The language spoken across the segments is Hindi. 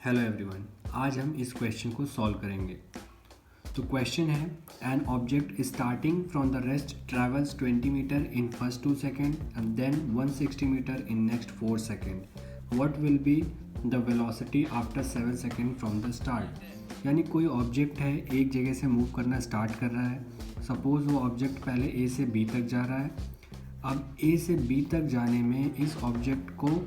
हेलो एवरीवन, आज हम इस क्वेश्चन को सॉल्व करेंगे। तो क्वेश्चन है, an object starting from the rest travels 20 metre in first 2 second and then 160 metre in next 4 second. What will be the velocity after 7 second from the start. यानी कोई ऑब्जेक्ट है, एक जगह से मूव करना स्टार्ट कर रहा है। सपोज़ वो ऑब्जेक्ट पहले ए से बी तक जा रहा है। अब ए से बी तक जाने में इस ऑब्जेक्ट को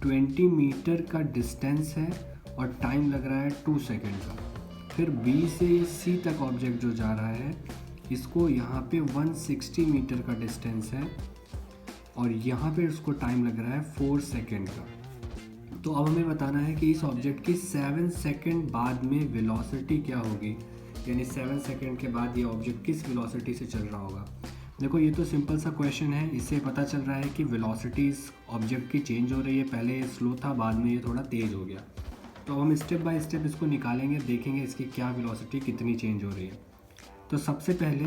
20 मीटर का डिस्टेंस है और टाइम लग रहा है 2 सेकेंड का। फिर बी से सी तक ऑब्जेक्ट जो जा रहा है, इसको यहाँ पे 160 मीटर का डिस्टेंस है और यहाँ पे उसको टाइम लग रहा है 4 सेकेंड का। तो अब हमें बताना है कि इस ऑब्जेक्ट की 7 सेकेंड बाद में वेलोसिटी क्या होगी, यानी 7 सेकेंड के बाद ये ऑब्जेक्ट किस वेलोसिटी से चल रहा होगा। देखो, ये तो सिंपल सा क्वेश्चन है, इससे पता चल रहा है कि वेलोसिटी इस ऑब्जेक्ट की चेंज हो रही है। पहले ये स्लो था, बाद में ये थोड़ा तेज़ हो गया। तो हम स्टेप बाय स्टेप इसको निकालेंगे, देखेंगे इसकी क्या वेलोसिटी कितनी चेंज हो रही है। तो सबसे पहले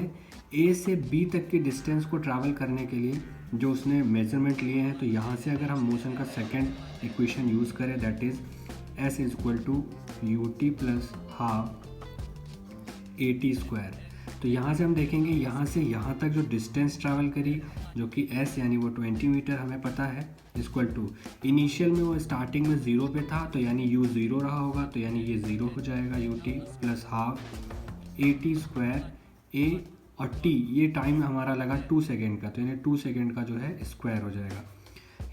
ए से बी तक की डिस्टेंस को ट्रैवल करने के लिए जो उसने मेजरमेंट लिए हैं, तो यहाँ से अगर हम मोशन का सेकंड इक्वेशन यूज़ करें, that is s is equal to u t plus half a t square. तो यहाँ से हम देखेंगे, यहाँ से यहाँ तक जो डिस्टेंस ट्रैवल करी, जो कि s यानी वो 20 मीटर हमें पता है, इक्वल टू इनिशियल में वो स्टार्टिंग में 0 पे था, तो यानी u 0 रहा होगा, तो यानी ये 0 हो जाएगा u t plus half a t square. a और t ये टाइम हमारा लगा 2 सेकेंड का, तो यानी 2 सेकेंड का जो है स्क्वायर हो जाएगा।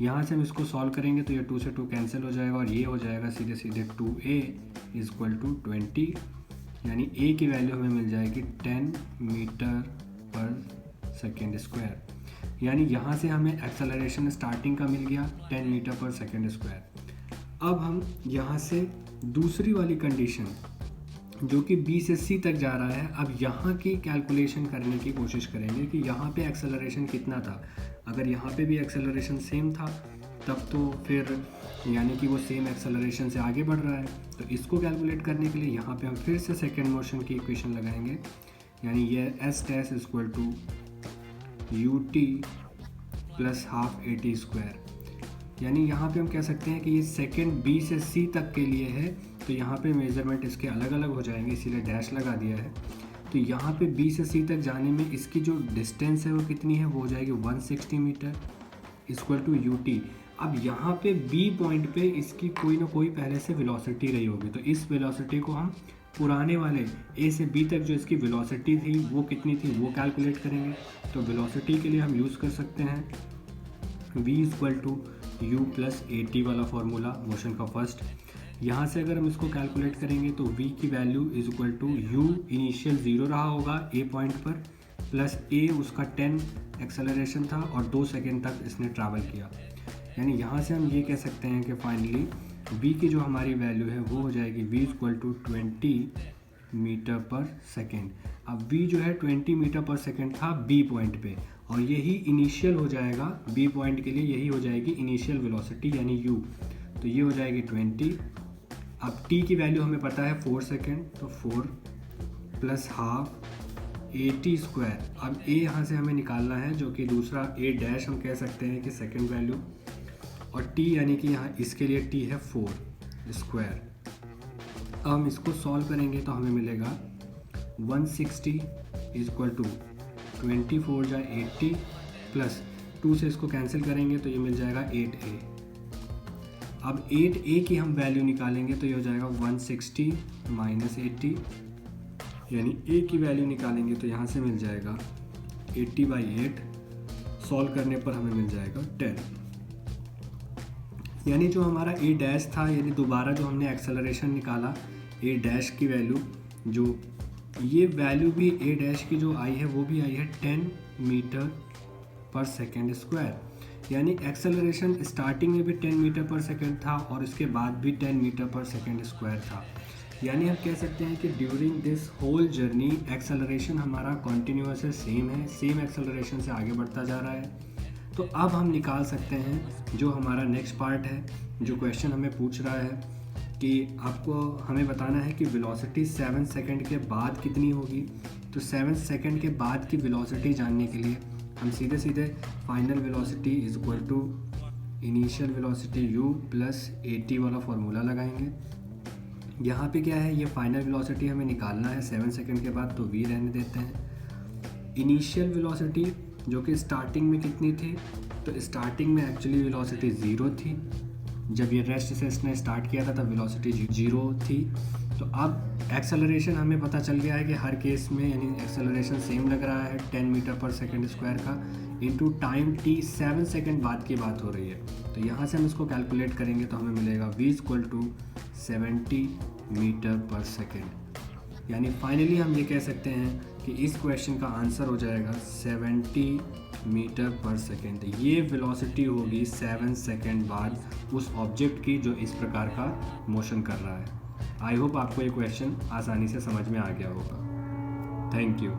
यहाँ से हम इसको सॉल्व करेंगे तो ये 2 से 2 कैंसिल हो जाएगा और ये हो जाएगा सीधे सीधे 2a इज इक्वल टू 20, यानी a की वैल्यू हमें मिल जाएगी 10 मीटर पर सेकेंड स्क्वायर। यानी यहाँ से हमें एक्सेलरेशन स्टार्टिंग का मिल गया 10 मीटर पर सेकेंड स्क्वायर। अब हम यहाँ से दूसरी वाली कंडीशन जो कि B से C तक जा रहा है, अब यहाँ की कैलकुलेशन करने की कोशिश करेंगे कि यहाँ पे एक्सेलरेशन कितना था। अगर यहाँ पे भी एक्सेलरेशन सेम था तब तो फिर यानी कि वो सेम एक्सेलरेशन से आगे बढ़ रहा है। तो इसको कैलकुलेट करने के लिए यहाँ पे हम फिर से सेकेंड मोशन की इक्वेशन लगाएंगे, यानी ये एस टेस equal to u t plus half a t square. यानी यहाँ पे हम कह सकते हैं कि ये सेकेंड बी से सी तक के लिए है, तो यहाँ पे मेजरमेंट इसके अलग अलग हो जाएंगे, इसीलिए डैश लगा दिया है। तो यहाँ पे बी से सी तक जाने में इसकी जो डिस्टेंस है वो कितनी है, वो हो जाएगी 160 metre equal to u t. अब यहाँ पे बी पॉइंट पे इसकी कोई ना कोई पहले से वेलोसिटी रही होगी, तो इस वेलोसिटी को हम पुराने वाले ए से बी तक जो इसकी वेलोसिटी थी वो कितनी थी वो कैलकुलेट करेंगे। तो वेलोसिटी के लिए हम यूज़ कर सकते हैं v equal to u plus a t वाला फार्मूला मोशन का फर्स्ट। यहाँ से अगर हम इसको कैलकुलेट करेंगे तो v की value is equal to u initial 0 रहा होगा ए पॉइंट पर, प्लस ए उसका 10 एक्सेलरेशन था और 2 सेकेंड तक इसने ट्रैवल किया। यानी यहाँ से हम ये कह सकते हैं कि फाइनली v की जो हमारी वैल्यू है वो हो जाएगी v इक्वल टू 20 मीटर पर सेकेंड। अब v जो है 20 मीटर पर सेकेंड था b पॉइंट पे, और यही इनिशियल हो जाएगा b पॉइंट के लिए, यही हो जाएगी इनिशियल वेलोसिटी यानी u। तो ये हो जाएगी 20। अब t की वैल्यू हमें पता है 4 सेकेंड, तो 4 plus half a t square. अब a यहाँ से हमें निकालना है, जो कि दूसरा a डैश हम कह सकते हैं कि सेकेंड वैल्यू, और t यानी कि यहाँ इसके लिए t है 4 स्क्वायर। अब हम इसको सॉल्व करेंगे तो हमें मिलेगा 160 इज इक्वल टू 24 जा 80 प्लस 2 से इसको कैंसिल करेंगे तो ये मिल जाएगा 8a। अब 8a की हम वैल्यू निकालेंगे तो ये हो जाएगा 160 माइनस 80, यानी a की वैल्यू निकालेंगे तो यहाँ से मिल जाएगा 80/8। सॉल्व करने पर हमें मिल जाएगा 10। यानी जो हमारा ए डैश था, यानी दोबारा जो हमने एक्सेलरेशन निकाला ए डैश की वैल्यू, जो ये वैल्यू भी ए डैश की जो आई है वो भी आई है 10 मीटर पर सेकेंड स्क्वायर। यानी एक्सेलरेशन स्टार्टिंग में भी 10 मीटर पर सेकेंड था और इसके बाद भी 10 मीटर पर सेकेंड स्क्वायर था। यानी हम कह सकते हैं कि during this whole journey acceleration हमारा कॉन्टीन्यूअस है, सेम है, सेम एक्सेलरेशन से आगे बढ़ता जा रहा है। तो अब हम निकाल सकते हैं जो हमारा नेक्स्ट पार्ट है, जो क्वेश्चन हमें पूछ रहा है कि आपको हमें बताना है कि वेलोसिटी 7 सेकंड के बाद कितनी होगी। तो 7 सेकंड के बाद की वेलोसिटी जानने के लिए हम सीधे सीधे final velocity is equal to initial velocity u plus a t वाला फार्मूला लगाएंगे। यहाँ पे क्या है, ये फाइनल वेलोसिटी हमें निकालना है 7 सेकंड के बाद, तो v रहने देते हैं। इनिशियल वेलोसिटी जो कि स्टार्टिंग में कितनी थी, तो स्टार्टिंग में एक्चुअली वेलोसिटी 0 थी। जब ये रेस्ट से इसने स्टार्ट किया था तब वेलोसिटी 0 थी। तो अब एक्सेलरेशन हमें पता चल गया है कि हर केस में यानी एक्सेलरेशन सेम लग रहा है 10 मीटर पर सेकंड स्क्वायर का, इनटू टाइम t 7 सेकंड बाद की बात हो रही है। तो यहाँ से हम इसको कैलकुलेट करेंगे तो हमें मिलेगा v = 70 मीटर पर सेकंड। यानी फाइनली हम ये कह सकते हैं कि इस क्वेश्चन का आंसर हो जाएगा 70 मीटर पर सेकंड। ये वेलोसिटी होगी 7 सेकंड बाद उस ऑब्जेक्ट की जो इस प्रकार का मोशन कर रहा है। आई होप आपको ये क्वेश्चन आसानी से समझ में आ गया होगा। Thank you.